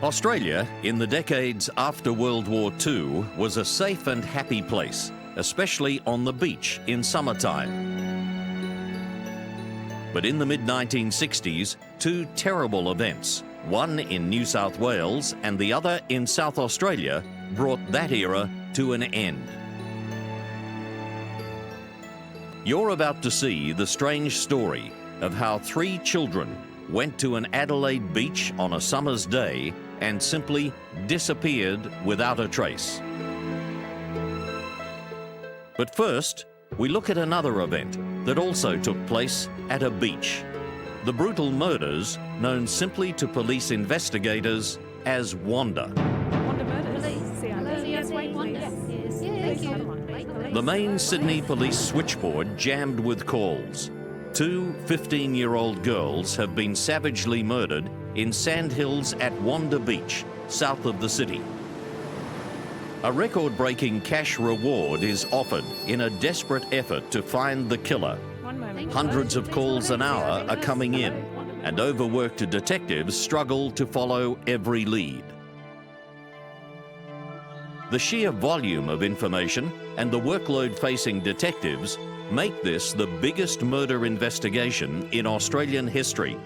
Australia, in the decades after World War II, was a safe and happy place, especially on the beach in summertime. But in the mid-1960s, two terrible events, one in New South Wales and the other in South Australia, brought that era to an end. You're about to see the strange story of how three children went to an Adelaide beach on a summer's day and simply disappeared without a trace. But first, we look at another event that also took place at a beach. The brutal murders known simply to police investigators as Wanda. Wanda murders? The main Sydney police switchboard jammed with calls. Two 15-year-old girls have been savagely murdered in sandhills at Wanda Beach, south of the city. A record-breaking cash reward is offered in a desperate effort to find the killer. Hundreds of calls an hour are coming in, and overworked detectives struggle to follow every lead. The sheer volume of information and the workload facing detectives make this the biggest murder investigation in Australian history.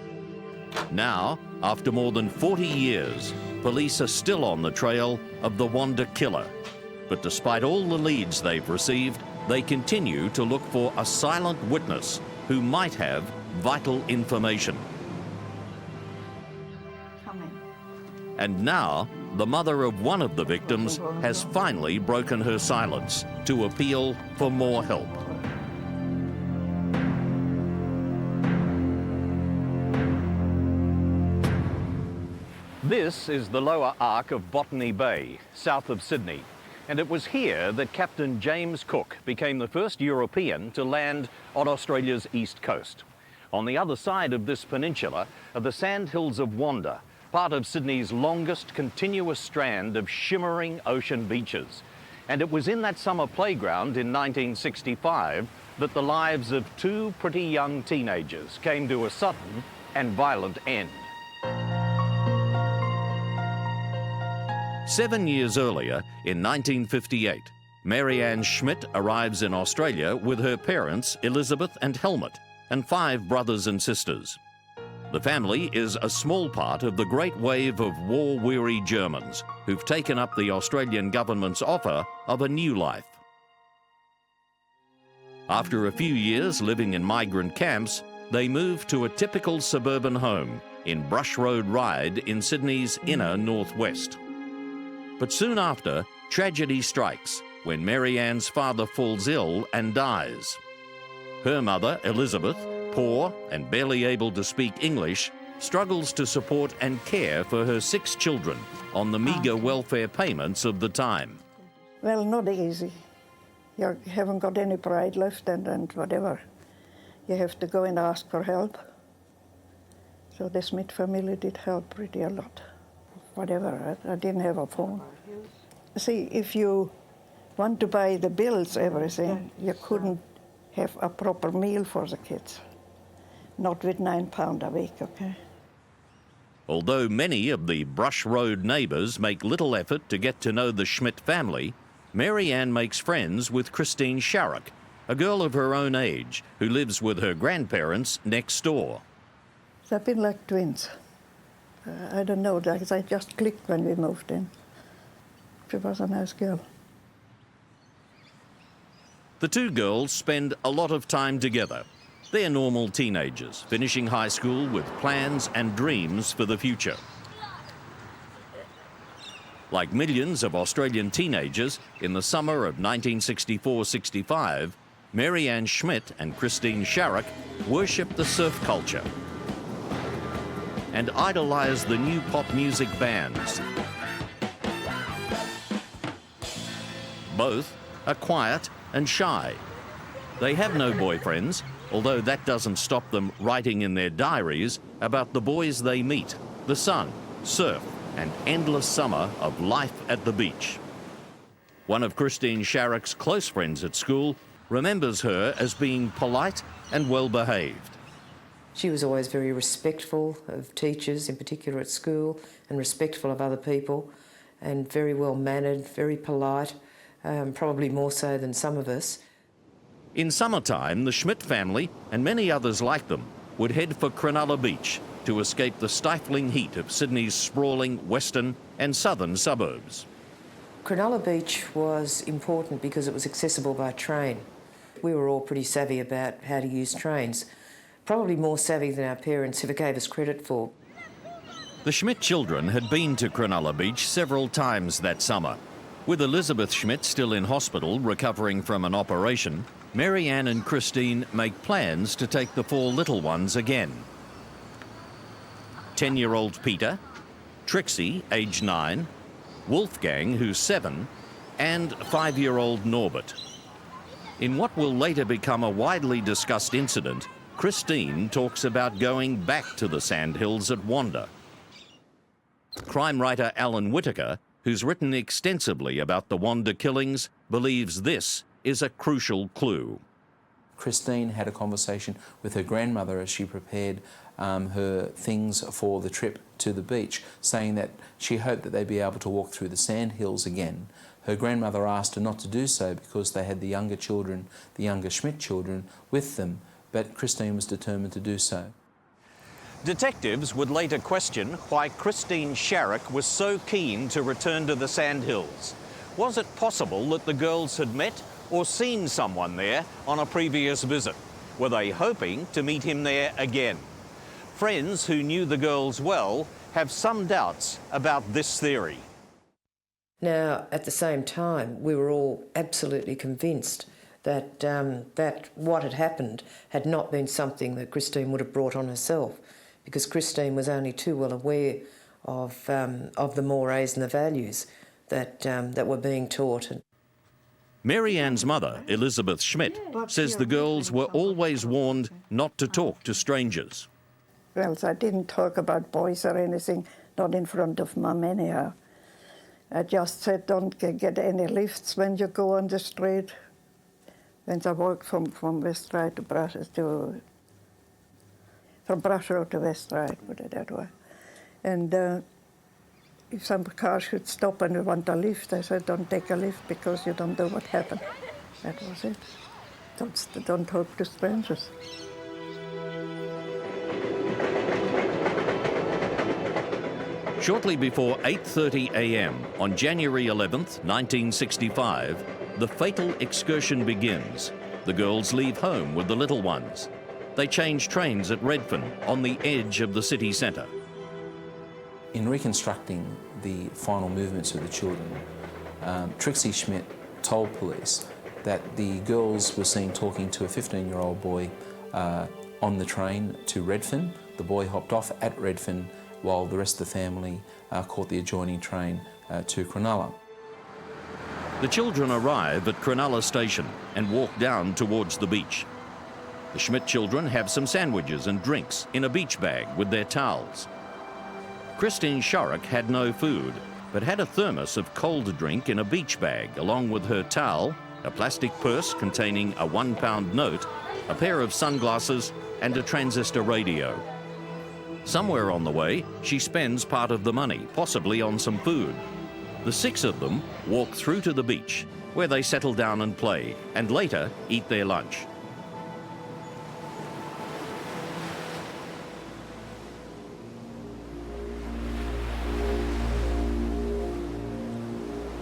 Now, after more than 40 years, police are still on the trail of the Wanda killer. But despite all the leads they've received, they continue to look for a silent witness who might have vital information. And now, the mother of one of the victims has finally broken her silence to appeal for more help. This is the lower arc of Botany Bay, south of Sydney, and it was here that Captain James Cook became the first European to land on Australia's east coast. On the other side of this peninsula are the sandhills of Wanda, part of Sydney's longest continuous strand of shimmering ocean beaches. And it was in that summer playground in 1965 that the lives of two pretty young teenagers came to a sudden and violent end. 7 years earlier, in 1958, Mary Ann Schmidt arrives in Australia with her parents, Elizabeth and Helmut, and 5 brothers and sisters. The family is a small part of the great wave of war-weary Germans who've taken up the Australian government's offer of a new life. After a few years living in migrant camps, they move to a typical suburban home in Brush Road Ryde in Sydney's inner northwest. But soon after, tragedy strikes when Mary Ann's father falls ill and dies. Her mother, Elizabeth, poor and barely able to speak English, struggles to support and care for her 6 children on the meagre welfare payments of the time. Well, not easy. You haven't got any pride left and whatever. You have to go and ask for help. So the Smith family did help pretty a lot. Whatever, I didn't have a phone. See, if you want to buy the bills, everything, you couldn't have a proper meal for the kids. Not with £9 a week, okay? Although many of the Brush Road neighbours make little effort to get to know the Schmidt family, Mary Ann makes friends with Christine Sharrock, a girl of her own age who lives with her grandparents next door. They've been like twins. I don't know, they just clicked when we moved in. She was a nice girl. The two girls spend a lot of time together. They're normal teenagers, finishing high school with plans and dreams for the future. Like millions of Australian teenagers, in the summer of 1964-65, Mary Ann Schmidt and Christine Sharrock worshipped the surf culture and idolised the new pop music bands. Both are quiet and shy. They have no boyfriends, although that doesn't stop them writing in their diaries about the boys they meet, the sun, surf, and endless summer of life at the beach. One of Christine Sharrock's close friends at school remembers her as being polite and well-behaved. She was always very respectful of teachers, in particular at school, and respectful of other people, and very well-mannered, very polite, probably more so than some of us. In summertime, the Schmidt family, and many others like them, would head for Cronulla Beach to escape the stifling heat of Sydney's sprawling western and southern suburbs. Cronulla Beach was important because it was accessible by train. We were all pretty savvy about how to use trains, probably more savvy than our parents ever gave us credit for. The Schmidt children had been to Cronulla Beach several times that summer. With Elizabeth Schmidt still in hospital recovering from an operation, Mary Ann and Christine make plans to take the 4 little ones again. 10-year-old Peter, Trixie, age 9, Wolfgang, who's 7, and 5-year-old Norbert. In what will later become a widely discussed incident, Christine talks about going back to the sandhills at Wanda. Crime writer Alan Whitaker, who's written extensively about the Wanda killings, believes this is a crucial clue. Christine had a conversation with her grandmother as she prepared her things for the trip to the beach, saying that she hoped that they'd be able to walk through the sandhills again. Her grandmother asked her not to do so because they had the younger children, the younger Schmidt children, with them, but Christine was determined to do so. Detectives would later question why Christine Sharrock was so keen to return to the sandhills. Was it possible that the girls had met or seen someone there on a previous visit? Were they hoping to meet him there again? Friends who knew the girls well have some doubts about this theory. Now, at the same time, we were all absolutely convinced that, that what had happened had not been something that Christine would have brought on herself, because Christine was only too well aware of the mores and the values that, that were being taught. Mary Ann's mother, Elizabeth Schmidt, says the girls were always warned not to talk to strangers. Well, I didn't talk about boys or anything, not in front of Mum anyhow. I just said don't get any lifts when you go on the street. When I walked from West Ryde to from Brush Road to West Ryde, put it that way. And if some car should stop and you want a lift, I said don't take a lift because you don't know what happened. That was it. Don't talk to strangers. Shortly before 8:30 a.m. on January 11th, 1965, the Fatal Excursion begins. The girls leave home with the little ones. They change trains at Redfern, on the edge of the city centre. In reconstructing the final movements of the children, Trixie Schmidt told police that the girls were seen talking to a 15-year-old boy on the train to Redfern. The boy hopped off at Redfern while the rest of the family caught the adjoining train to Cronulla. The children arrive at Cronulla station and walk down towards the beach. The Schmidt children have some sandwiches and drinks in a beach bag with their towels. Christine Sharrock had no food, but had a thermos of cold drink in a beach bag, along with her towel, a plastic purse containing a £1 note, a pair of sunglasses, and a transistor radio. Somewhere on the way, she spends part of the money, possibly on some food. The 6 of them walk through to the beach, where they settle down and play, and later eat their lunch.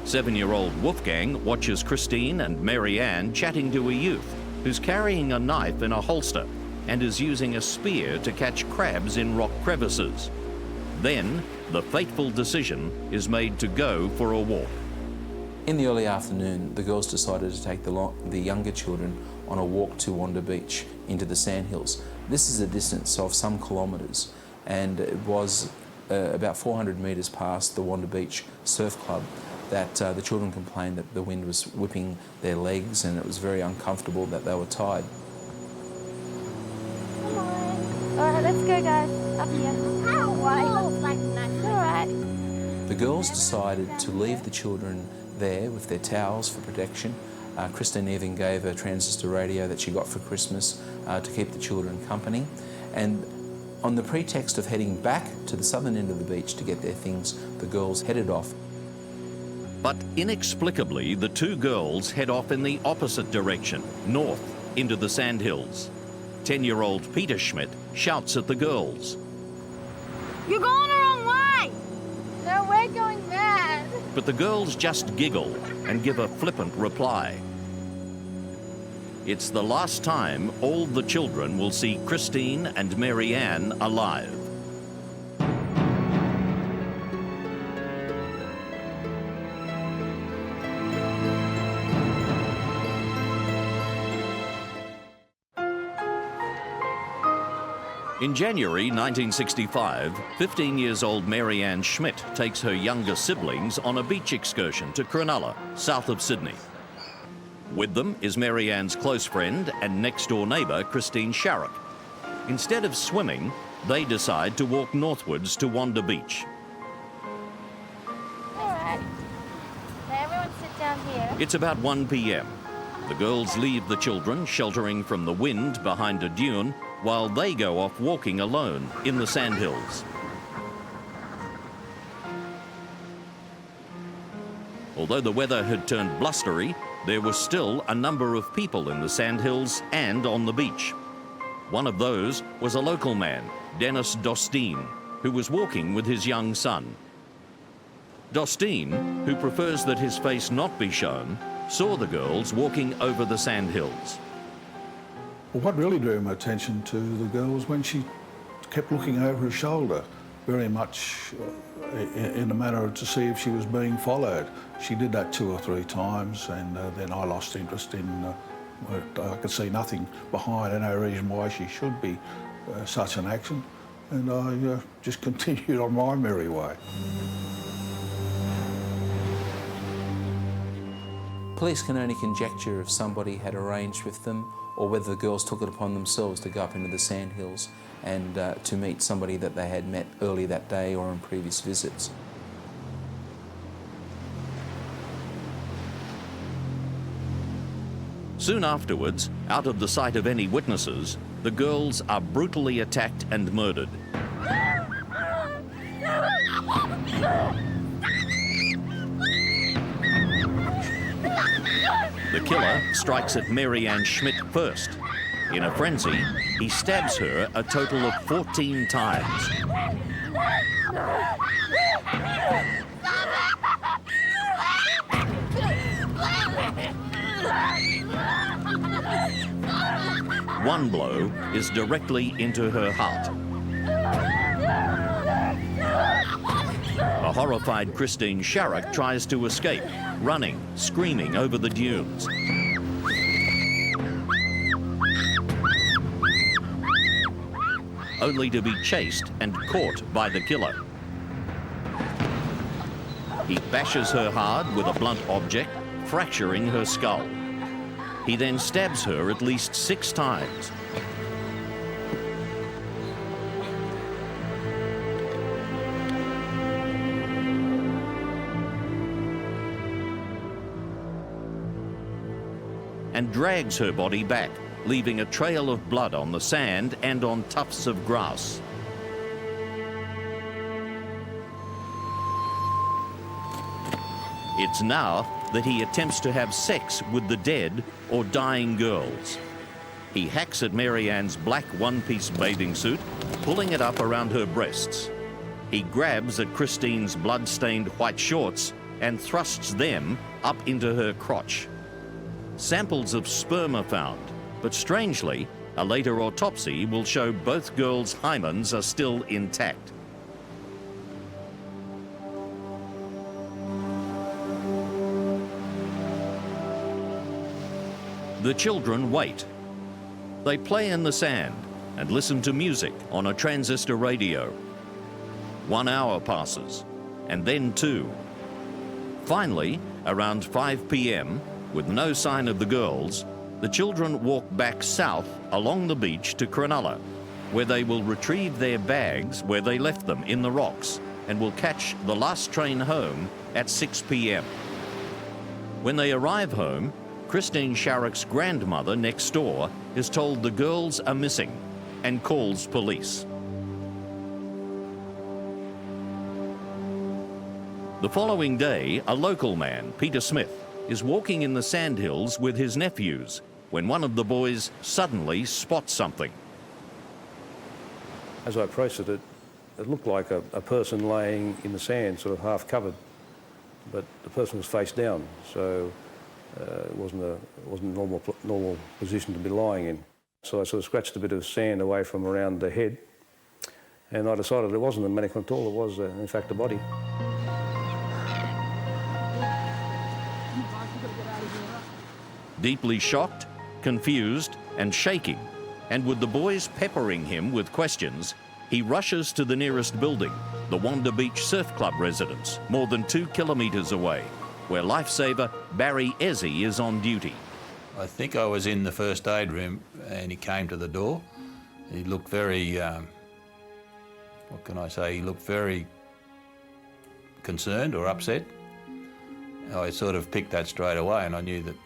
Seven-year-old Wolfgang watches Christine and Mary Ann chatting to a youth who's carrying a knife in a holster and is using a spear to catch crabs in rock crevices. Then, the fateful decision is made to go for a walk. In the early afternoon, the girls decided to take the younger children on a walk to Wanda Beach into the sandhills. This is a distance of some kilometres, and it was about 400 metres past the Wanda Beach Surf Club. that the children complained that the wind was whipping their legs and it was very uncomfortable that they were tied. Come on. All right, let's go, guys. Up here. All right. The girls decided to leave the children there with their towels for protection. Christine even gave a transistor radio that she got for Christmas to keep the children company. And on the pretext of heading back to the southern end of the beach to get their things, the girls headed off. But inexplicably, the two girls head off in the opposite direction, north, into the sandhills. 10-year-old Peter Schmidt shouts at the girls. You're going the wrong way! No, we're going mad. But the girls just giggle and give a flippant reply. It's the last time all the children will see Christine and Mary Ann alive. In January 1965, 15 years old Mary Ann Schmidt takes her younger siblings on a beach excursion to Cronulla, south of Sydney. With them is Mary Ann's close friend and next-door neighbour, Christine Sharrock. Instead of swimming, they decide to walk northwards to Wanda Beach. All right. Now everyone sit down here. It's about 1 p.m. The girls leave the children sheltering from the wind behind a dune while they go off walking alone in the sandhills. Although the weather had turned blustery, there was still a number of people in the sandhills and on the beach. One of those was a local man, Dennis Dostine, who was walking with his young son. Dostine, who prefers that his face not be shown, saw the girls walking over the sandhills. Well, what really drew my attention to the girl was when she kept looking over her shoulder, very much in a manner to see if she was being followed. She did that 2 or 3 times, and then I lost interest in I could see nothing behind her, no reason why she should be such an action, and I just continued on my merry way. Police can only conjecture if somebody had arranged with them or whether the girls took it upon themselves to go up into the sandhills and to meet somebody that they had met early that day or on previous visits. Soon afterwards, out of the sight of any witnesses, the girls are brutally attacked and murdered. The killer strikes at Mary Ann Schmidt first. In a frenzy, he stabs her a total of 14 times. One blow is directly into her heart. A horrified Christine Sharrock tries to escape, running, screaming over the dunes. Only to be chased and caught by the killer. He bashes her hard with a blunt object, fracturing her skull. He then stabs her at least 6 times. And drags her body back, leaving a trail of blood on the sand and on tufts of grass. It's now that he attempts to have sex with the dead or dying girls. He hacks at Mary Ann's black one-piece bathing suit, pulling it up around her breasts. He grabs at Christine's blood-stained white shorts and thrusts them up into her crotch. Samples of sperm are found, but strangely, a later autopsy will show both girls' hymens are still intact. The children wait. They play in the sand and listen to music on a transistor radio. 1 hour passes, and then 2. Finally, around 5 p.m, with no sign of the girls, the children walk back south along the beach to Cronulla, where they will retrieve their bags where they left them in the rocks and will catch the last train home at 6 p.m. When they arrive home, Christine Sharrock's grandmother next door is told the girls are missing and calls police. The following day, a local man, Peter Smith, is walking in the sandhills with his nephews when one of the boys suddenly spots something. As I approached it, it looked like a person laying in the sand, sort of half covered, but the person was face down, so it wasn't a normal position to be lying in. So I sort of scratched a bit of sand away from around the head, and I decided it wasn't a mannequin at all, it was in fact a body. Deeply shocked, confused and shaking, and with the boys peppering him with questions, he rushes to the nearest building, the Wanda Beach Surf Club residence, more than 2 kilometres away, where lifesaver Barry Ezzy is on duty. I think I was in the first aid room and he came to the door. He looked very, what can I say, he looked very concerned or upset. I sort of picked that straight away and I knew that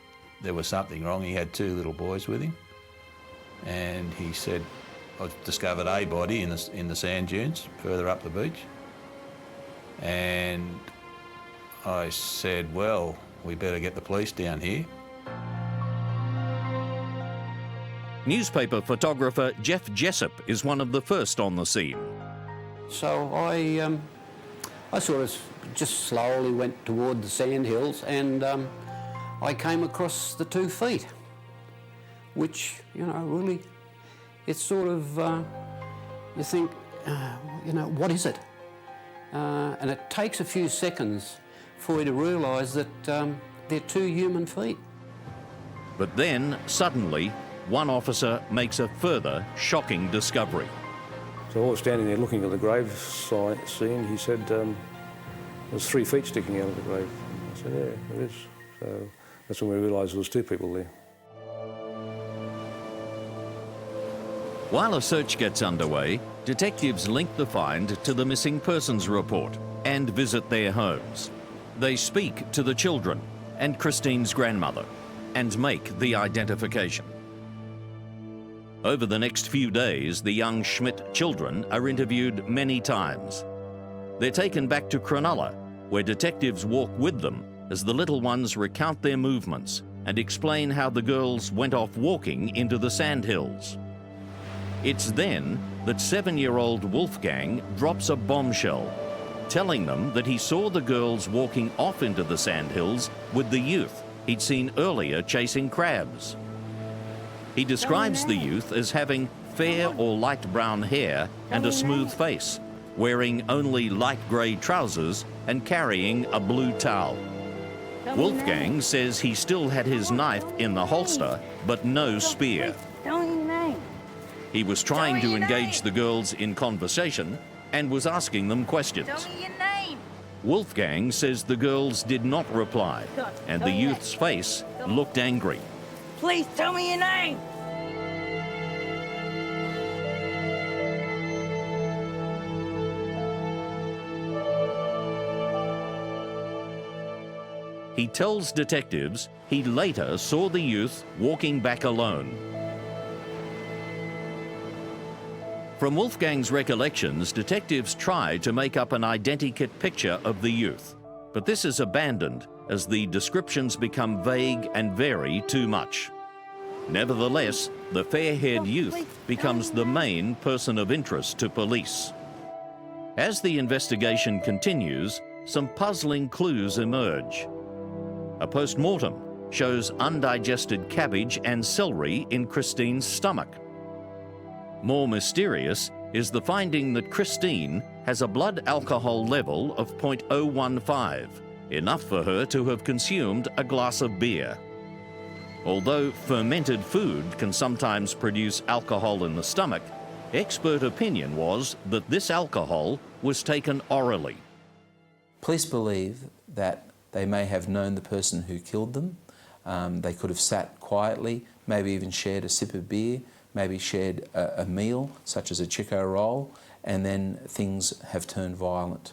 there was something wrong. He had 2 little boys with him. And he said, I've discovered a body in the sand dunes further up the beach. And I said, well, we better get the police down here. Newspaper photographer Jeff Jessup is one of the first on the scene. So I sort of just slowly went toward the sandhills and I came across the 2 feet, which, you know, really, it's sort of, you think, you know, what is it? And it takes a few seconds for you to realise that they're 2 human feet. But then, suddenly, one officer makes a further shocking discovery. So I was standing there looking at the grave scene. He said there's 3 feet sticking out of the grave. I said, yeah, there is. So that's when we realised there was 2 people there. While a search gets underway, detectives link the find to the missing persons report and visit their homes. They speak to the children and Christine's grandmother and make the identification. Over the next few days, the young Schmidt children are interviewed many times. They're taken back to Cronulla, where detectives walk with them as the little ones recount their movements and explain how the girls went off walking into the sandhills. It's then that 7-year-old Wolfgang drops a bombshell, telling them that he saw the girls walking off into the sandhills with the youth he'd seen earlier chasing crabs. He describes the youth as having fair or light brown hair and a smooth face, wearing only light grey trousers and carrying a blue towel. Wolfgang says he still had his knife in the holster, but no spear. He was trying to engage the girls in conversation and was asking them questions. Wolfgang says the girls did not reply, and the youth's face looked angry. Please tell me your name. He tells detectives he later saw the youth walking back alone. From Wolfgang's recollections, detectives try to make up an identikit picture of the youth, but this is abandoned as the descriptions become vague and vary too much. Nevertheless, the fair-haired youth becomes the main person of interest to police. As the investigation continues, some puzzling clues emerge. A post-mortem shows undigested cabbage and celery in Christine's stomach. More mysterious is the finding that Christine has a blood alcohol level of 0.015, enough for her to have consumed a glass of beer. Although fermented food can sometimes produce alcohol in the stomach, expert opinion was that this alcohol was taken orally. Police believe that They may have known the person who killed them. They could have sat quietly, maybe even shared a sip of beer, maybe shared a meal, such as a Chico roll, and then things have turned violent.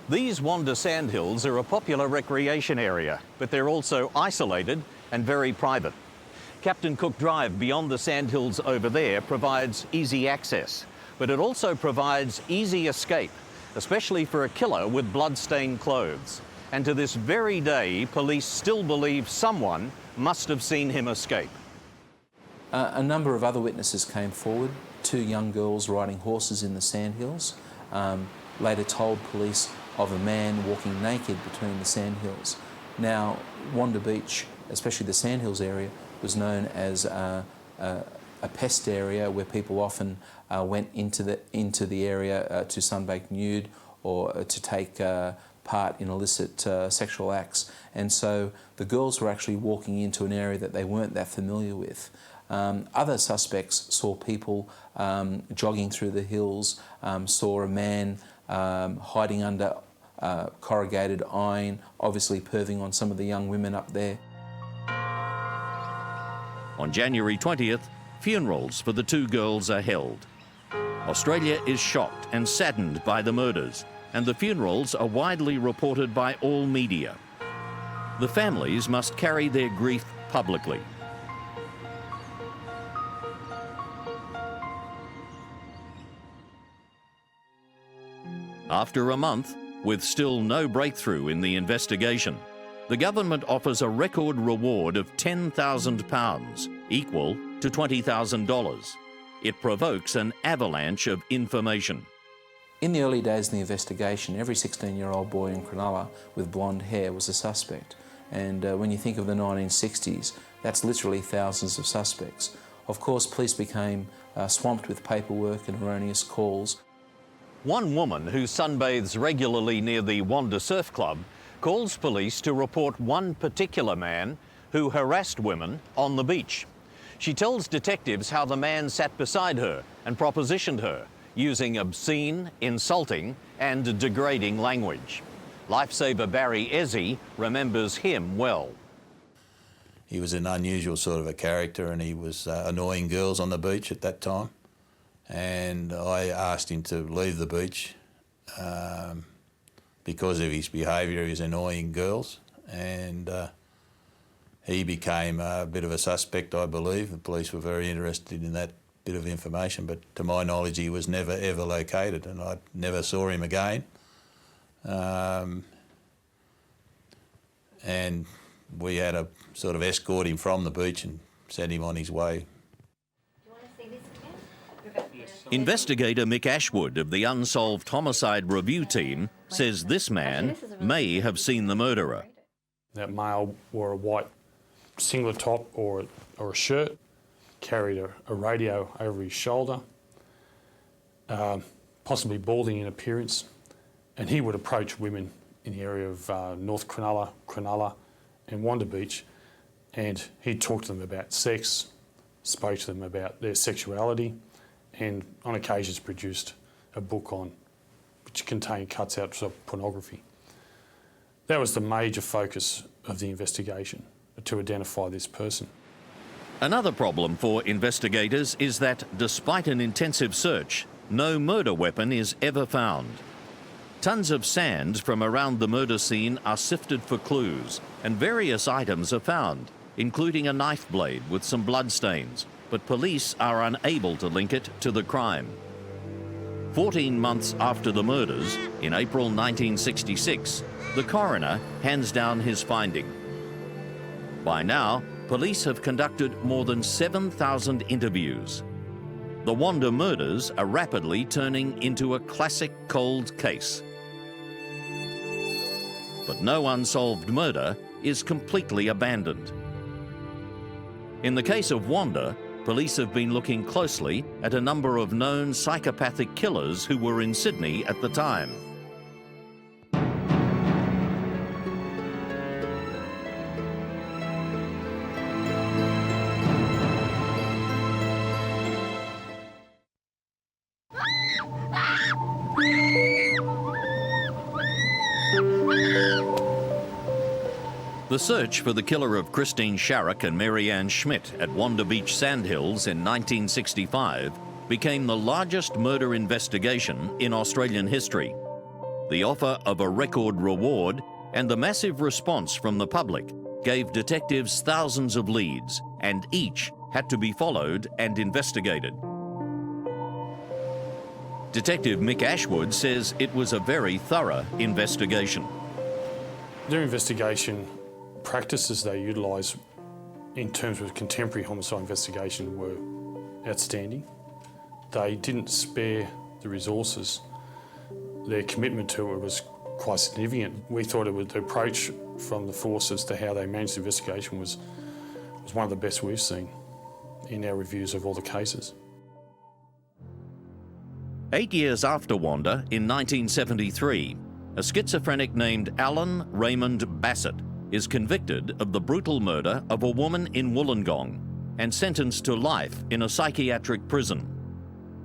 These Wanda sandhills are a popular recreation area, but they're also isolated and very private. Captain Cook Drive beyond the sandhills over there provides easy access, but it also provides easy escape, especially for a killer with blood-stained clothes. And to this very day, police still believe someone must have seen him escape. A number of other witnesses came forward. 2 young girls riding horses in the sandhills later told police of a man walking naked between the sandhills. Now, Wanda Beach, especially the sandhills area, was known as a pest area where people often went into the area to sunbake nude or to take part in illicit sexual acts. And so the girls were actually walking into an area that they weren't that familiar with. Other suspects saw people jogging through the hills, saw a man hiding under corrugated iron, obviously perving on some of the young women up there. On January 20th, funerals for the 2 girls are held. Australia is shocked and saddened by the murders, and the funerals are widely reported by all media. The families must carry their grief publicly. After a month, with still no breakthrough in the investigation, the government offers a record reward of £10,000, equal to $20,000. It provokes an avalanche of information. In the early days of the investigation, every 16-year-old boy in Cronulla with blonde hair was a suspect. And when you think of the 1960s, that's literally thousands of suspects. Of course, police became swamped with paperwork and erroneous calls. One woman who sunbathes regularly near the Wanda Surf Club calls police to report one particular man who harassed women on the beach. She tells detectives how the man sat beside her and propositioned her, using obscene, insulting and degrading language. Lifesaver Barry Ezzy remembers him well. He was an unusual sort of a character, and he was annoying girls on the beach at that time. And I asked him to leave the beach because of his behaviour. He was annoying girls, and he became a bit of a suspect, I believe. The police were very interested in that bit of information, but to my knowledge he was never ever located, and I never saw him again. And we had to sort of escort him from the beach and send him on his way. Investigator Mick Ashwood of the Unsolved Homicide Review Team says this man may have seen the murderer. That male wore a white singlet top or a shirt, carried a radio over his shoulder, possibly balding in appearance, and he would approach women in the area of North Cronulla and Wanda Beach, and he'd talk to them about sex, spoke to them about their sexuality, and on occasions produced a book which contained cutouts of pornography. That was the major focus of the investigation, to identify this person. Another problem for investigators is that despite an intensive search, no murder weapon is ever found. Tons of sand from around the murder scene are sifted for clues, and various items are found, including a knife blade with some bloodstains, but police are unable to link it to the crime. 14 months after the murders, in April 1966, the coroner hands down his finding. By now, police have conducted more than 7,000 interviews. The Wanda murders are rapidly turning into a classic cold case. But no unsolved murder is completely abandoned. In the case of Wanda, police have been looking closely at a number of known psychopathic killers who were in Sydney at the time. The search for the killer of Christine Sharrock and Mary Ann Schmidt at Wanda Beach Sandhills in 1965 became the largest murder investigation in Australian history. The offer of a record reward and the massive response from the public gave detectives thousands of leads, and each had to be followed and investigated. Detective Mick Ashwood says it was a very thorough investigation. Their investigation practices they utilise in terms of contemporary homicide investigation were outstanding. They didn't spare the resources. Their commitment to it was quite significant. We thought the approach from the force as to how they managed the investigation was one of the best we've seen in our reviews of all the cases. 8 years after Wanda, in 1973, a schizophrenic named Alan Raymond Bassett is convicted of the brutal murder of a woman in Wollongong and sentenced to life in a psychiatric prison.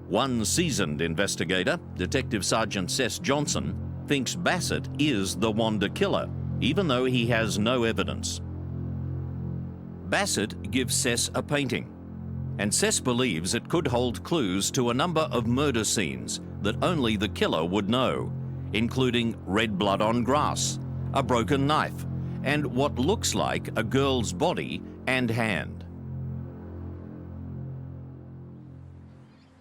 One seasoned investigator, Detective Sergeant Sess Johnson, thinks Bassett is the Wanda killer, even though he has no evidence. Bassett gives Sess a painting, and Sess believes it could hold clues to a number of murder scenes that only the killer would know, including red blood on grass, a broken knife, and what looks like a girl's body and hand.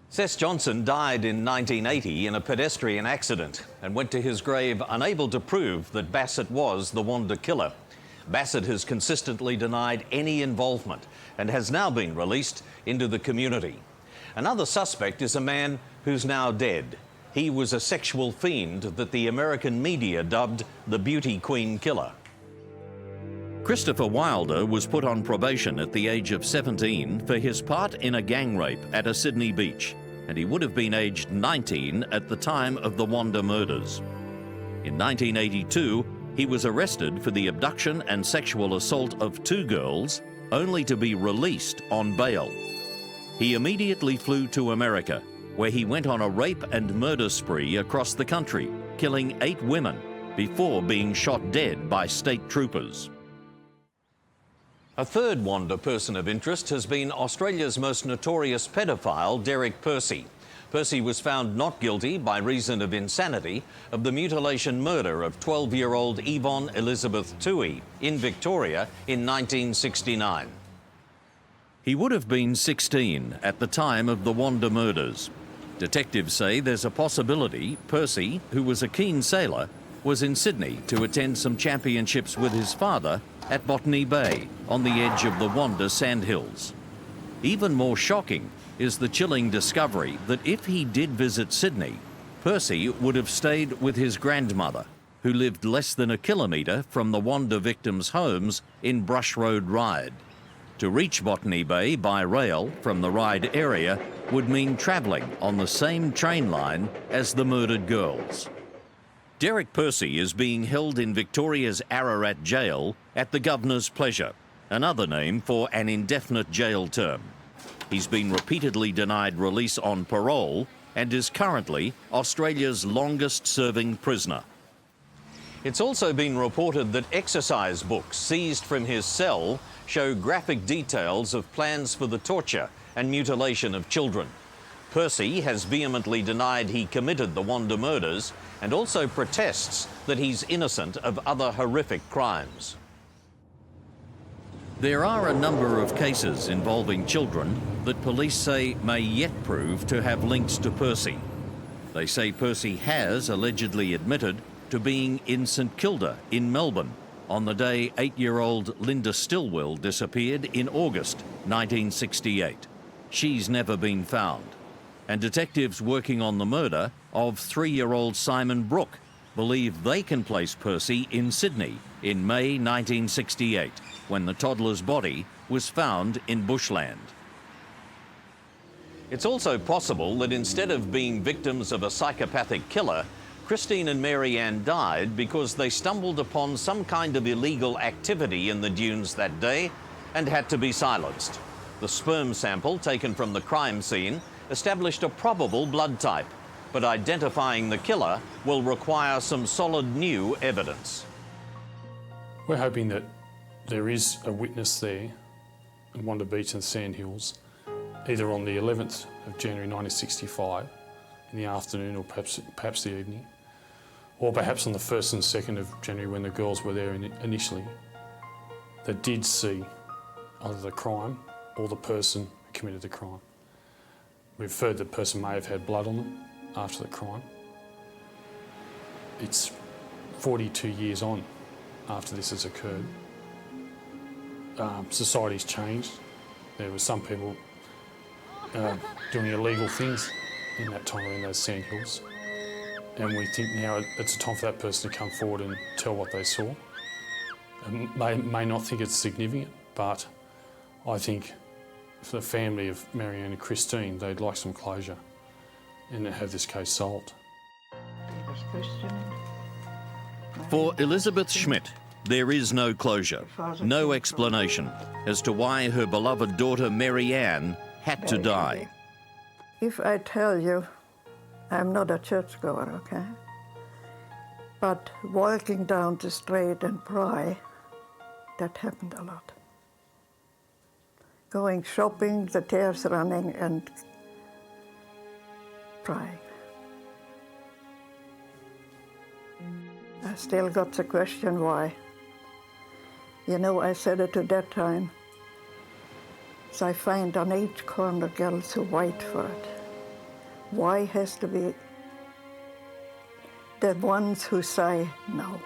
Sess Johnson died in 1980 in a pedestrian accident and went to his grave unable to prove that Bassett was the Wanda killer. Bassett has consistently denied any involvement and has now been released into the community. Another suspect is a man who's now dead. He was a sexual fiend that the American media dubbed the Beauty Queen Killer. Christopher Wilder was put on probation at the age of 17 for his part in a gang rape at a Sydney beach, and he would have been aged 19 at the time of the Wanda murders. In 1982, he was arrested for the abduction and sexual assault of 2 girls, only to be released on bail. He immediately flew to America, where he went on a rape and murder spree across the country, killing 8 women before being shot dead by state troopers. A third Wanda person of interest has been Australia's most notorious pedophile, Derek Percy. Percy was found not guilty by reason of insanity of the mutilation murder of 12-year-old Yvonne Elizabeth Toohey in Victoria in 1969. He would have been 16 at the time of the Wanda murders. Detectives say there's a possibility Percy, who was a keen sailor, was in Sydney to attend some championships with his father at Botany Bay on the edge of the Wanda Sandhills. Even more shocking is the chilling discovery that if he did visit Sydney, Percy would have stayed with his grandmother, who lived less than a kilometre from the Wanda victims' homes in Brush Road Ryde. To reach Botany Bay by rail from the Ryde area would mean travelling on the same train line as the murdered girls. Derek Percy is being held in Victoria's Ararat jail at the Governor's pleasure, another name for an indefinite jail term. He's been repeatedly denied release on parole and is currently Australia's longest-serving prisoner. It's also been reported that exercise books seized from his cell show graphic details of plans for the torture and mutilation of children. Percy has vehemently denied he committed the Wanda murders and also protests that he's innocent of other horrific crimes. There are a number of cases involving children that police say may yet prove to have links to Percy. They say Percy has allegedly admitted to being in St Kilda in Melbourne on the day 8-year-old Linda Stillwell disappeared in August 1968. She's never been found. And detectives working on the murder of 3-year-old Simon Brooke believe they can place Percy in Sydney in May 1968, when the toddler's body was found in bushland. It's also possible that instead of being victims of a psychopathic killer, Christine and Mary Ann died because they stumbled upon some kind of illegal activity in the dunes that day and had to be silenced. The sperm sample taken from the crime scene established a probable blood type, but identifying the killer will require some solid new evidence. We're hoping that There is a witness there in Wanda Beach and Sandhills, either on the 11th of January 1965 in the afternoon or perhaps the evening, or perhaps on the 1st and 2nd of January when the girls were there initially, that did see either the crime or the person who committed the crime. We've heard the person may have had blood on them after the crime. It's 42 years on after this has occurred. Society's changed. There were some people doing illegal things in that time in those sandhills. And we think now it's time for that person to come forward and tell what they saw. And may not think it's significant, but I think for the family of Marianne and Christine, they'd like some closure and to have this case solved. For Elizabeth Schmidt, there is no closure, no explanation as to why her beloved daughter Marianne had to die. If I tell you, I'm not a churchgoer, okay? But walking down the street and pray, that happened a lot. Going shopping, the tears running and praying. I still got the question why. You know, I said it at that time. So I find on each corner girls who wait for it. Why has to be the ones who say no?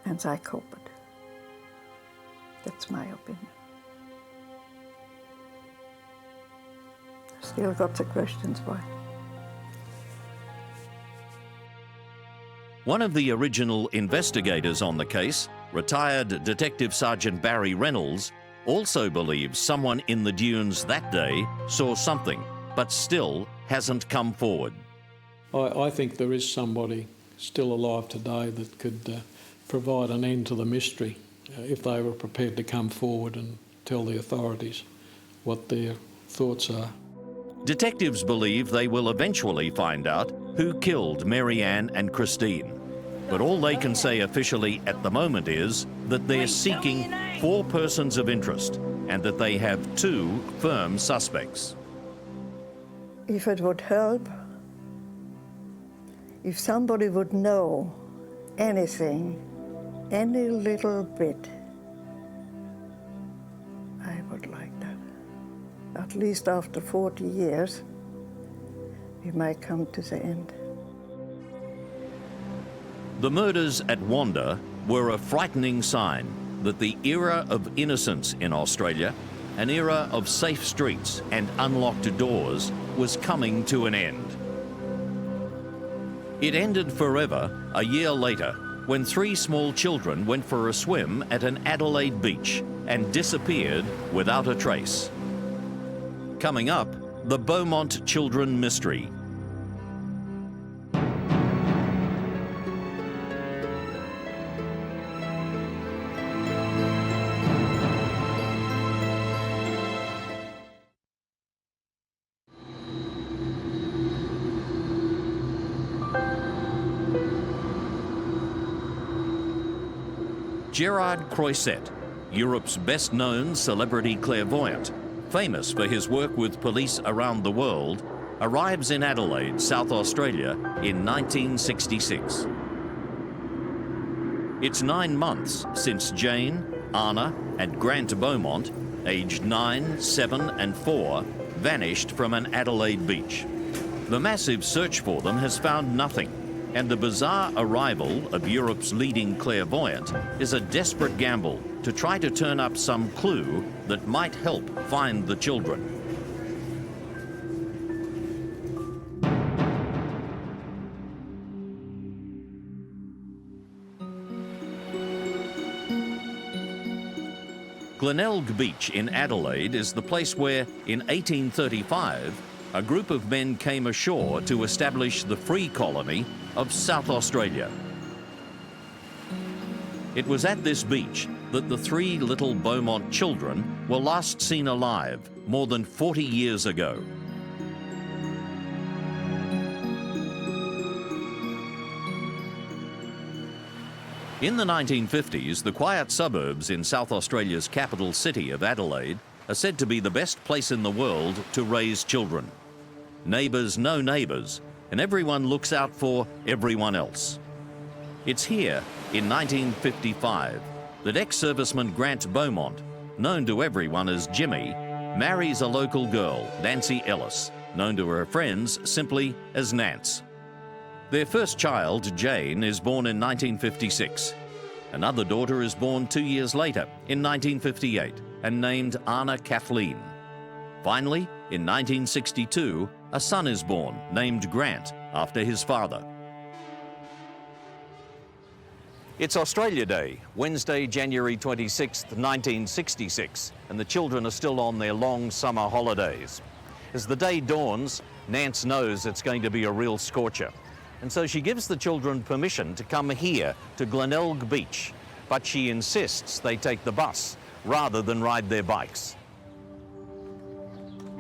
And I cope it. That's my opinion. Still got the questions why. One of the original investigators on the case, retired Detective Sergeant Barry Reynolds, also believes someone in the dunes that day saw something, but still hasn't come forward. I think there is somebody still alive today that could provide an end to the mystery if they were prepared to come forward and tell the authorities what their thoughts are. Detectives believe they will eventually find out who killed Marianne and Christine. But all they can say officially at the moment is that they're seeking 4 persons of interest and that they have 2 firm suspects. If it would help, if somebody would know anything, any little bit, I would like that. At least after 40 years, we might come to the end. The murders at Wanda were a frightening sign that the era of innocence in Australia, an era of safe streets and unlocked doors, was coming to an end. It ended forever a year later when 3 small children went for a swim at an Adelaide beach and disappeared without a trace. Coming up, the Beaumont children mystery. Gerard Croisset, Europe's best-known celebrity clairvoyant, famous for his work with police around the world, arrives in Adelaide, South Australia in 1966. It's 9 months since Jane, Anna and Grant Beaumont, aged 9, 7 and 4, vanished from an Adelaide beach. The massive search for them has found nothing, and the bizarre arrival of Europe's leading clairvoyant is a desperate gamble to try to turn up some clue that might help find the children. Glenelg Beach in Adelaide is the place where, in 1835, a group of men came ashore to establish the free colony of South Australia. It was at this beach that the 3 little Beaumont children were last seen alive more than 40 years ago. In the 1950s, the quiet suburbs in South Australia's capital city of Adelaide are said to be the best place in the world to raise children. Neighbours know neighbours, and everyone looks out for everyone else. It's here, in 1955, that ex-serviceman Grant Beaumont, known to everyone as Jimmy, marries a local girl, Nancy Ellis, known to her friends simply as Nance. Their first child, Jane, is born in 1956. Another daughter is born 2 years later, in 1958, and named Anna Kathleen. Finally, in 1962, a son is born, named Grant, after his father. It's Australia Day, Wednesday, January 26th, 1966, and the children are still on their long summer holidays. As the day dawns, Nance knows it's going to be a real scorcher, and so she gives the children permission to come here to Glenelg Beach, but she insists they take the bus rather than ride their bikes.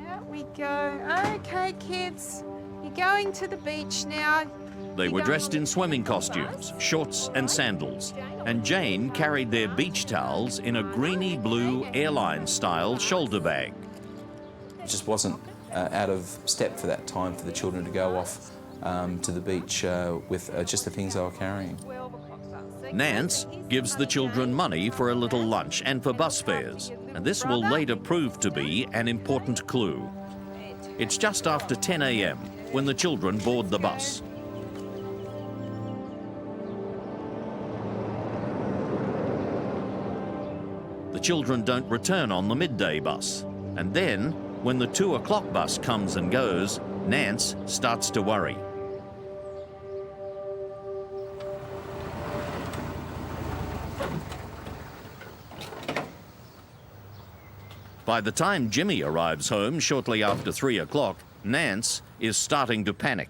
Out we go. Okay, kids, you're going to the beach now. They were dressed in swimming costumes, shorts and sandals, and Jane carried their beach towels in a greeny blue airline-style shoulder bag. It just wasn't out of step for that time for the children to go off to the beach with just the things they were carrying. Nance gives the children money for a little lunch and for bus fares, and this will later prove to be an important clue. It's just after 10 a.m. when the children board the bus. The children don't return on the midday bus, and then, when the 2 o'clock bus comes and goes, Nance starts to worry. By the time Jimmy arrives home shortly after 3 o'clock, Nance is starting to panic.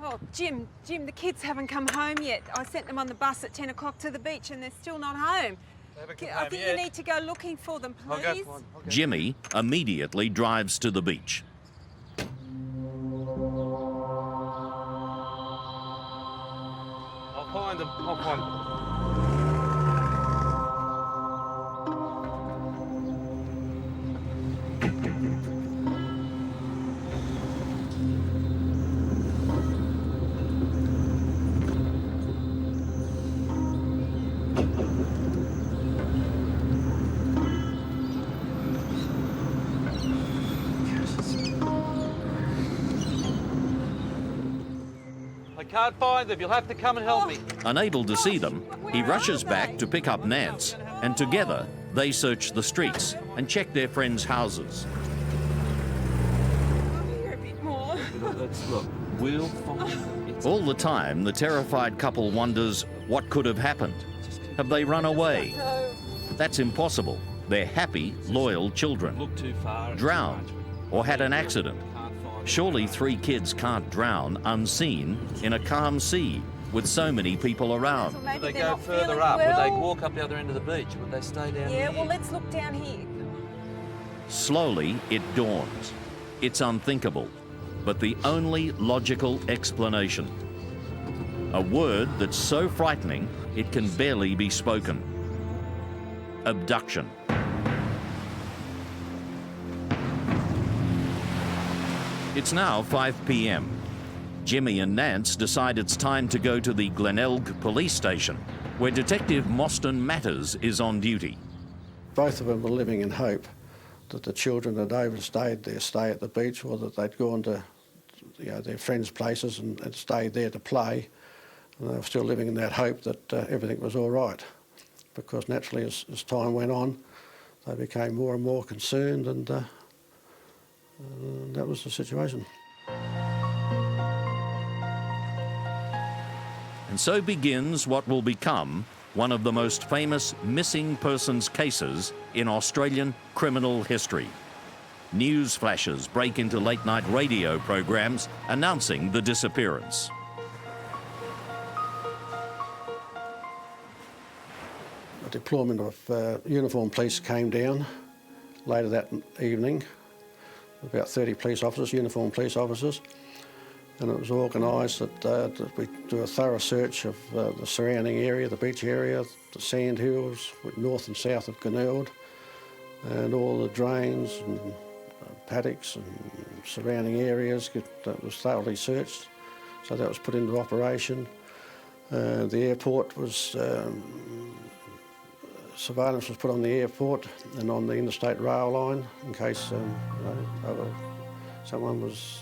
Oh, Jim, the kids haven't come home yet. I sent them on the bus at 10 o'clock to the beach and they're still not home. I think you need to go looking for them, please. Jimmy immediately drives to the beach. I'll find them. I'll find them. Can't find them. You'll have to come and help me. Unable to see them, he rushes back to pick up Nance, and together they search the streets and check their friends' houses. Here a bit more. Look, we'll find them. All the time, the terrified couple wonders what could have happened. Have they run away? That's impossible. They're happy, loyal children. Look too far. Drowned or had an accident. Surely 3 kids can't drown unseen in a calm sea with so many people around. Would they go further up? Would they walk up the other end of the beach? Would they stay down here? Yeah, well, let's look down here. Slowly, it dawns. It's unthinkable, but the only logical explanation. A word that's so frightening it can barely be spoken. Abduction. It's now 5 p.m. Jimmy and Nance decide it's time to go to the Glenelg police station, where Detective Mostyn Matters is on duty. Both of them were living in hope that the children had overstayed their stay at the beach, or that they'd gone to their friends' places and stayed there to play. And they were still living in that hope that everything was all right, because naturally as time went on, they became more and more concerned, and that was the situation. And so begins what will become one of the most famous missing persons cases in Australian criminal history. News flashes break into late-night radio programs announcing the disappearance. A deployment of uniformed police came down later that evening, about 30 police officers, uniformed police officers, and it was organised that we do a thorough search of the surrounding area, the beach area, the sand hills, north and south of Glenelg, and all the drains and paddocks and surrounding areas that was thoroughly searched. So that was put into operation. The airport was, surveillance was put on the airport and on the interstate rail line in case someone was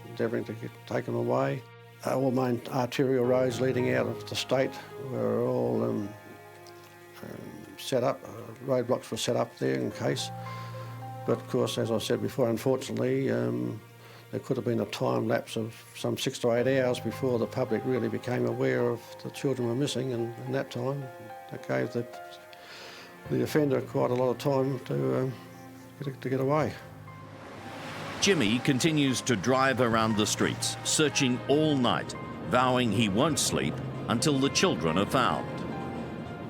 endeavouring to get taken away. All main arterial roads leading out of the state were all set up. Roadblocks were set up there in case. But of course, as I said before, unfortunately, there could have been a time lapse of some 6 to 8 hours before the public really became aware of the children were missing, and in that time, that gave the offender quite a lot of time to get away. Jimmy continues to drive around the streets, searching all night, vowing he won't sleep until the children are found.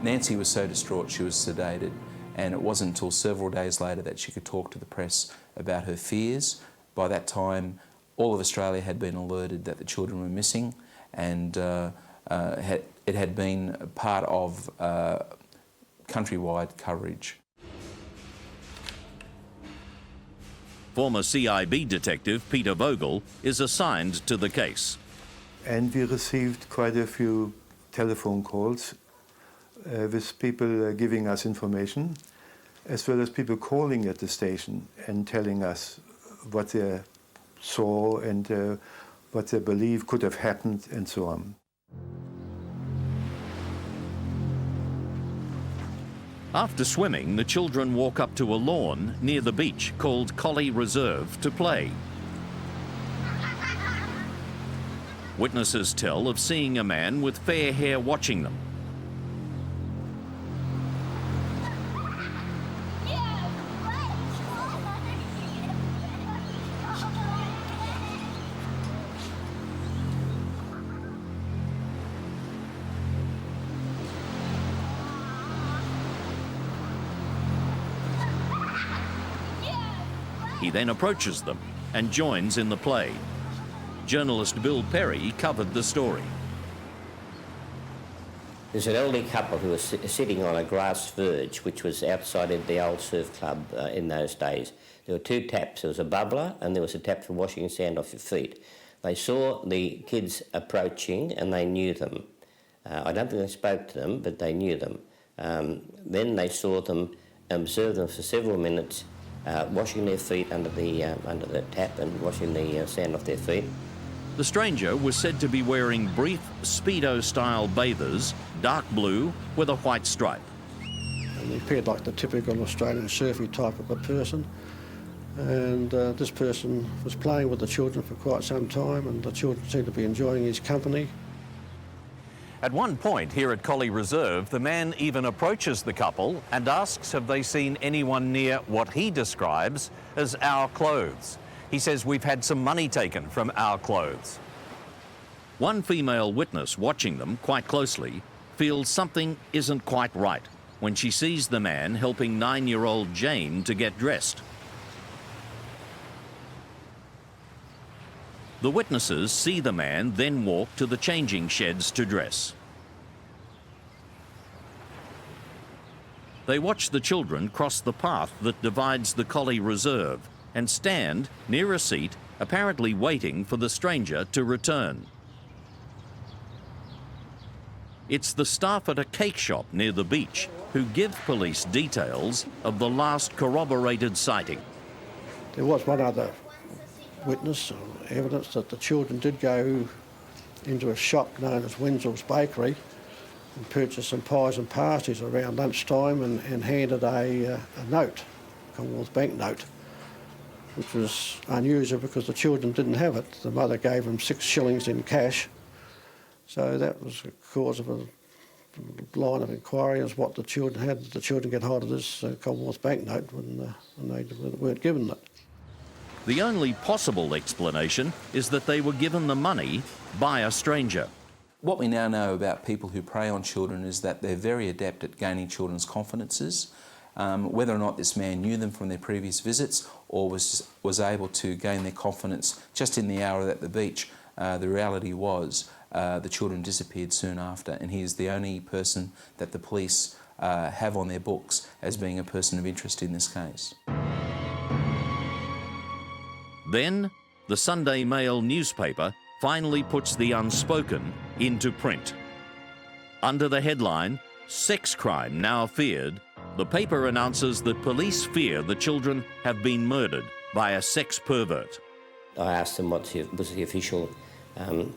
Nancy was so distraught she was sedated, and it wasn't until several days later that she could talk to the press about her fears. By that time, all of Australia had been alerted that the children were missing, and it had been part of countrywide coverage. Former CIB detective Peter Vogel is assigned to the case. And we received quite a few telephone calls with people giving us information, as well as people calling at the station and telling us what they saw and what they believe could have happened and so on. After swimming, the children walk up to a lawn near the beach called Collie Reserve to play. Witnesses tell of seeing a man with fair hair watching them. He then approaches them and joins in the play. Journalist Bill Perry covered the story. There's an elderly couple who was sitting on a grass verge, which was outside of the old surf club in those days. There were 2 taps. There was a bubbler and there was a tap for washing sand off your feet. They saw the kids approaching and they knew them. I don't think they spoke to them, but they knew them. Then they saw them, observed them for several minutes, washing their feet under the tap and washing the sand off their feet. The stranger was said to be wearing brief Speedo-style bathers, dark blue with a white stripe. And he appeared like the typical Australian surfy type of a person. And this person was playing with the children for quite some time, and the children seemed to be enjoying his company. At one point here at Collie Reserve, the man even approaches the couple and asks have they seen anyone near what he describes as our clothes. He says we've had some money taken from our clothes. One female witness watching them quite closely feels something isn't quite right when she sees the man helping 9-year-old Jane to get dressed. The witnesses see the man then walk to the changing sheds to dress. They watch the children cross the path that divides the Collie Reserve and stand near a seat, apparently waiting for the stranger to return. It's the staff at a cake shop near the beach who give police details of the last corroborated sighting. There was one other witness, evidence that the children did go into a shop known as Wenzel's Bakery and purchased some pies and pasties around lunchtime and handed a note, a Commonwealth Bank note, which was unusual because the children didn't have it. The mother gave them 6 shillings in cash. So that was the cause of a line of inquiry as what the children had. Did the children get hold of this Commonwealth Bank note when they weren't given it? The only possible explanation is that they were given the money by a stranger. What we now know about people who prey on children is that they're very adept at gaining children's confidences. Whether or not this man knew them from their previous visits or was able to gain their confidence just in the hour at the beach The reality was the children disappeared soon after, and he is the only person that the police have on their books as being a person of interest in this case. Then, the Sunday Mail newspaper finally puts the unspoken into print. Under the headline, "Sex Crime Now Feared," the paper announces that police fear the children have been murdered by a sex pervert. I asked them what was the official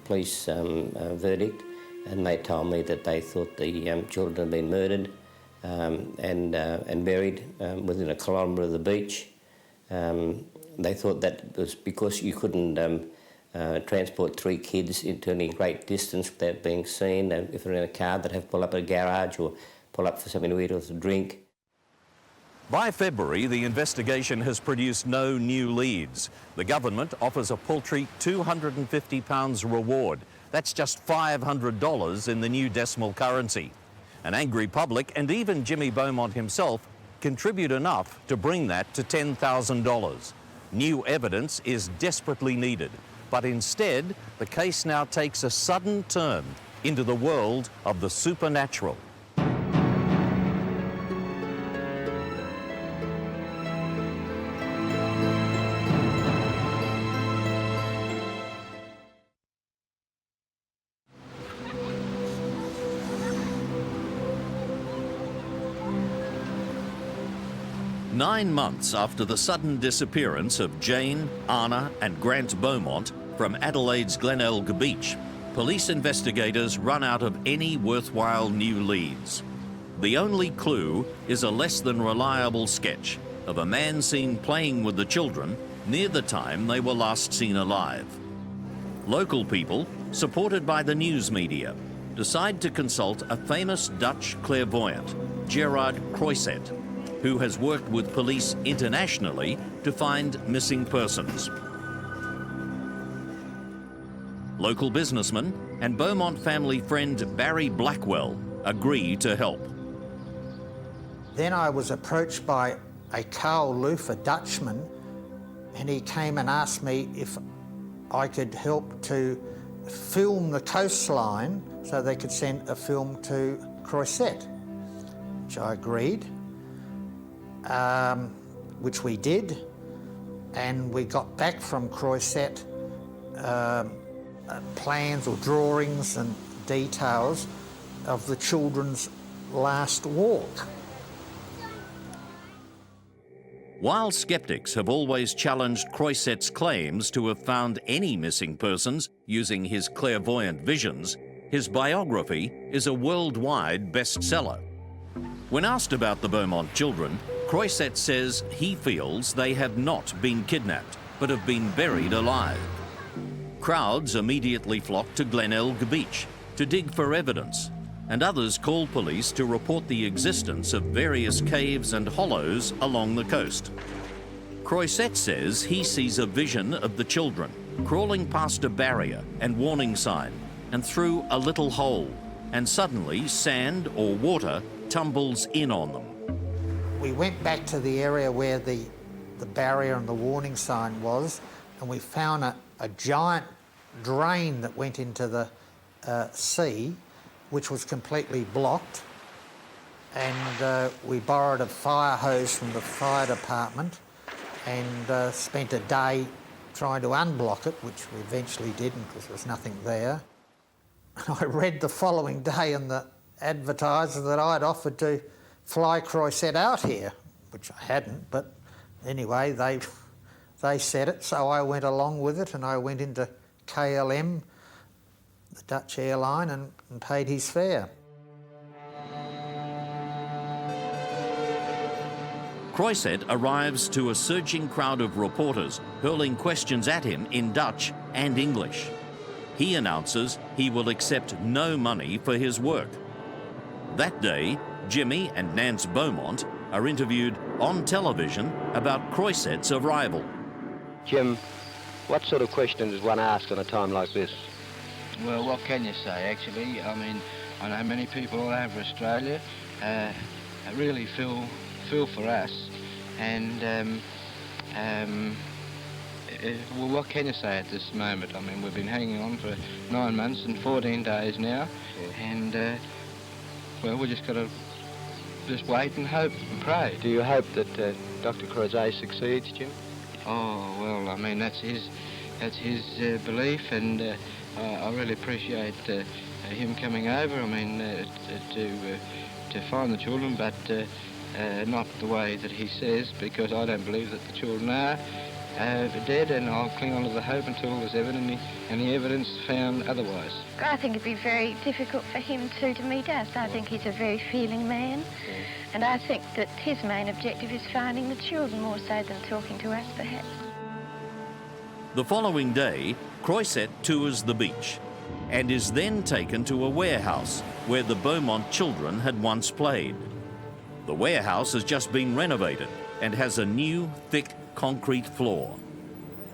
police verdict, and they told me that they thought the children had been murdered and buried within a kilometre of the beach. They thought that was because you couldn't transport 3 kids into any great distance without being seen. If they're in a car, they'd have to pull up at a garage or pull up for something to eat or to drink. By February, the investigation has produced no new leads. The government offers a paltry £250 reward. That's just $500 in the new decimal currency. An angry public and even Jimmy Beaumont himself contribute enough to bring that to $10,000. New evidence is desperately needed, but instead, the case now takes a sudden turn into the world of the supernatural. Nine months after the sudden disappearance of Jane, Anna and Grant Beaumont from Adelaide's Glenelg Beach, police investigators run out of any worthwhile new leads. The only clue is a less than reliable sketch of a man seen playing with the children near the time they were last seen alive. Local people, supported by the news media, decide to consult a famous Dutch clairvoyant, Gerard Croiset, who has worked with police internationally to find missing persons. Local businessman and Beaumont family friend Barry Blackwell agree to help. Then I was approached by a Karl Loof, a Dutchman, and he came and asked me if I could help to film the coastline so they could send a film to Croiset, which I agreed. Which we did, and we got back from Croiset plans or drawings and details of the children's last walk. While skeptics have always challenged Croiset's claims to have found any missing persons using his clairvoyant visions, his biography is a worldwide bestseller. When asked about the Beaumont children, Croiset says he feels they have not been kidnapped, but have been buried alive. Crowds immediately flock to Glenelg Beach to dig for evidence, and others call police to report the existence of various caves and hollows along the coast. Croiset says he sees a vision of the children crawling past a barrier and warning sign and through a little hole, and suddenly sand or water tumbles in on them. We went back to the area where the barrier and the warning sign was, and we found a giant drain that went into the sea, which was completely blocked. And we borrowed a fire hose from the fire department and spent a day trying to unblock it, which we eventually didn't because there was nothing there. And I read the following day in the advertiser that I'd offered to fly Croiset out here, which I hadn't, but anyway, they said it, so I went along with it, and I went into KLM, the Dutch airline, and paid his fare. Croiset arrives to a surging crowd of reporters hurling questions at him in Dutch and English. He announces he will accept no money for his work. That day, Jimmy and Nance Beaumont are interviewed on television about Croiset's arrival. Jim, what sort of questions does one ask on a time like this? Well, what can you say, actually? I mean, I know many people all over Australia really feel for us, and well, what can you say at this moment? I mean, we've been hanging on for 9 months and 14 days now, and, well, we just got to just wait and hope and pray. Do you hope that Dr. Crozet succeeds, Jim? Oh, well, I mean, that's his belief, and I really appreciate him coming over, I mean, to find the children, but not the way that he says, because I don't believe that the children are dead, and I'll cling on to the hope until there's any evidence found otherwise. I think it'd be very difficult for him to meet us. I think he's a very feeling man, and I think that his main objective is finding the children more so than talking to us, perhaps. The following day, Croisset tours the beach and is then taken to a warehouse where the Beaumont children had once played. The warehouse has just been renovated and has a new, thick concrete floor.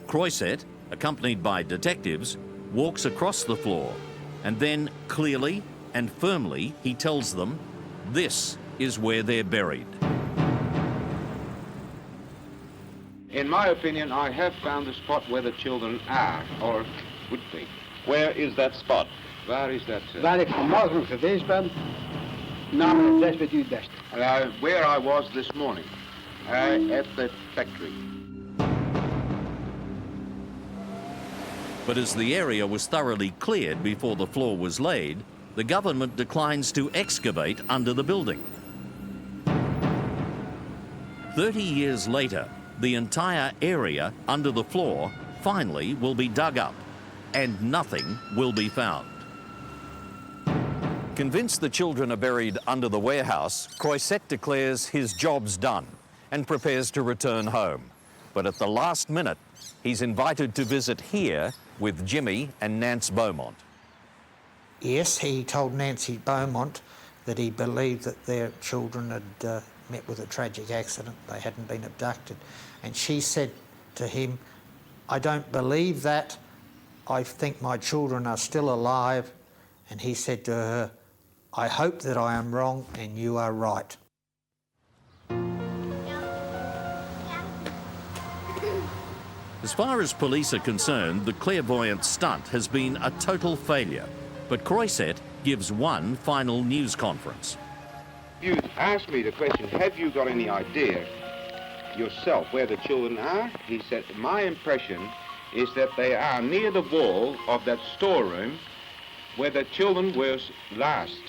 Croisset, accompanied by detectives, walks across the floor, and then clearly and firmly he tells them this is where they're buried. In my opinion, I have found the spot where the children are, or would be. Where is that spot? Waar is dat? Waar ik vanmorgen geweest ben, namelijk 6 met uur best. Where I was this morning, at the factory. But as the area was thoroughly cleared before the floor was laid, the government declines to excavate under the building. 30 years later, the entire area under the floor finally will be dug up, and nothing will be found. Convinced the children are buried under the warehouse, Croisset declares his job's done and prepares to return home. But at the last minute, he's invited to visit here with Jimmy and Nance Beaumont. Yes, he told Nancy Beaumont that he believed that their children had met with a tragic accident. They hadn't been abducted. And she said to him, I don't believe that. I think my children are still alive. And he said to her, I hope that I am wrong and you are right. As far as police are concerned, the clairvoyant stunt has been a total failure. But Croisset gives one final news conference. You asked me the question, have you got any idea yourself where the children are? He said, my impression is that they are near the wall of that storeroom where the children were last.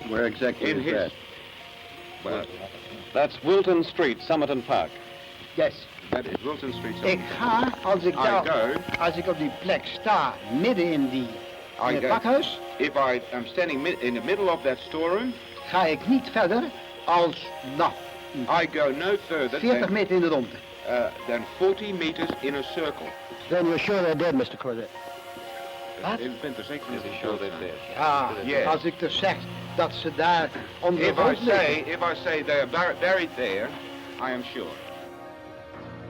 Where exactly is that? Well, that's Wilton Street, Somerton Park. Yes. Dat is Wilton Street. Ik ga, als ik op die plek sta, midden in het pakhuis. If I am standing in the middle of that storeroom, ga ik niet verder als, I go no further 40 meter in de rondte. Than 40 meters in a circle. Then you're sure they're dead, Mr. Crozet. Wat? Ik ben er zeker van sure they're dead. Ah, yes. Als ik dus zeg dat ze daar onder de grond liggen. If I say they are buried there, I am sure.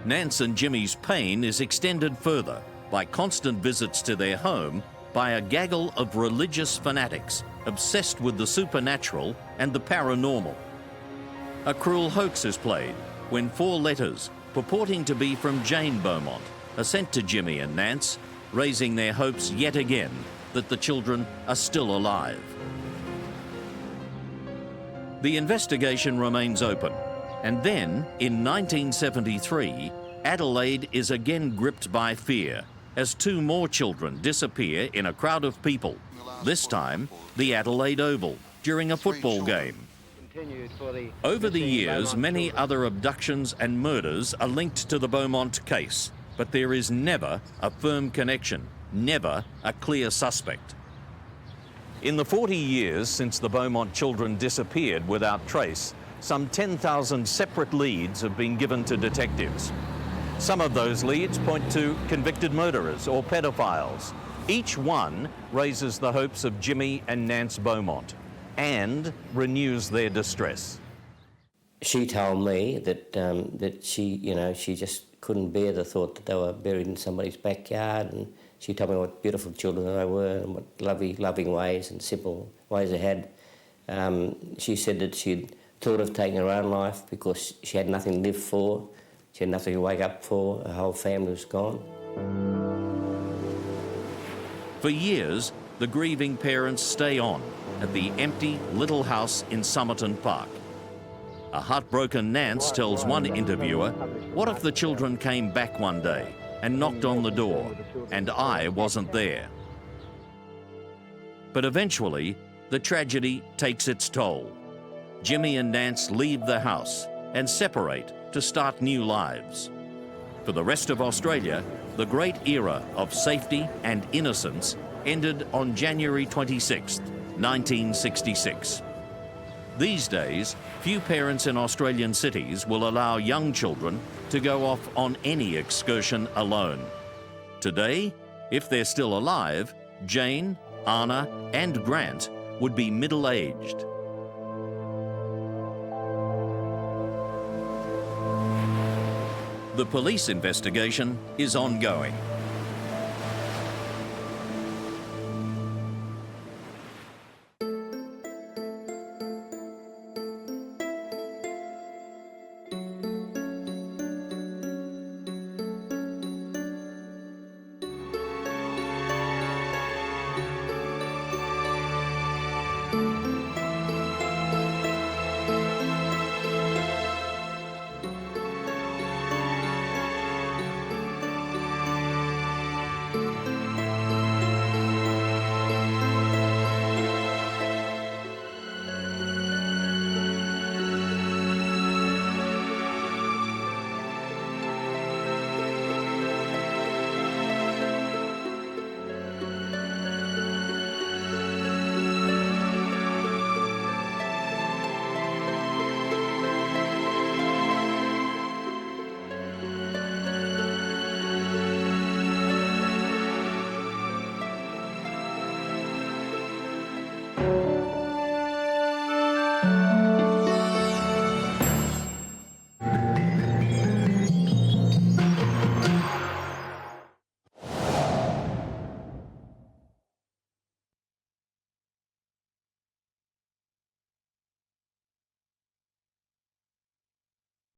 Nance and Jimmy's pain is extended further by constant visits to their home by a gaggle of religious fanatics obsessed with the supernatural and the paranormal. A cruel hoax is played when 4 letters purporting to be from Jane Beaumont are sent to Jimmy and Nance, raising their hopes yet again that the children are still alive. The investigation remains open, and then, in 1973, Adelaide is again gripped by fear as 2 more children disappear in a crowd of people, this time the Adelaide Oval, during a football game. Over the years, many other abductions and murders are linked to the Beaumont case, but there is never a firm connection, never a clear suspect. In the 40 years since the Beaumont children disappeared without trace, some 10,000 separate leads have been given to detectives. Some of those leads point to convicted murderers or pedophiles. Each one raises the hopes of Jimmy and Nance Beaumont and renews their distress. She told me that she just couldn't bear the thought that they were buried in somebody's backyard, and she told me what beautiful children they were and what loving ways and simple ways they had. She said that she'd thought of taking her own life because she had nothing to live for, She had nothing to wake up for, her whole family was gone. For years, the grieving parents stay on at the empty little house in Somerton Park. A heartbroken Nance tells one interviewer, "What if the children came back one day and knocked on the door and I wasn't there?" But eventually, the tragedy takes its toll. Jimmy and Nance leave the house and separate to start new lives. For the rest of Australia, the great era of safety and innocence ended on January 26, 1966. These days, few parents in Australian cities will allow young children to go off on any excursion alone. Today, if they're still alive, Jane, Anna, and Grant would be middle-aged. The police investigation is ongoing.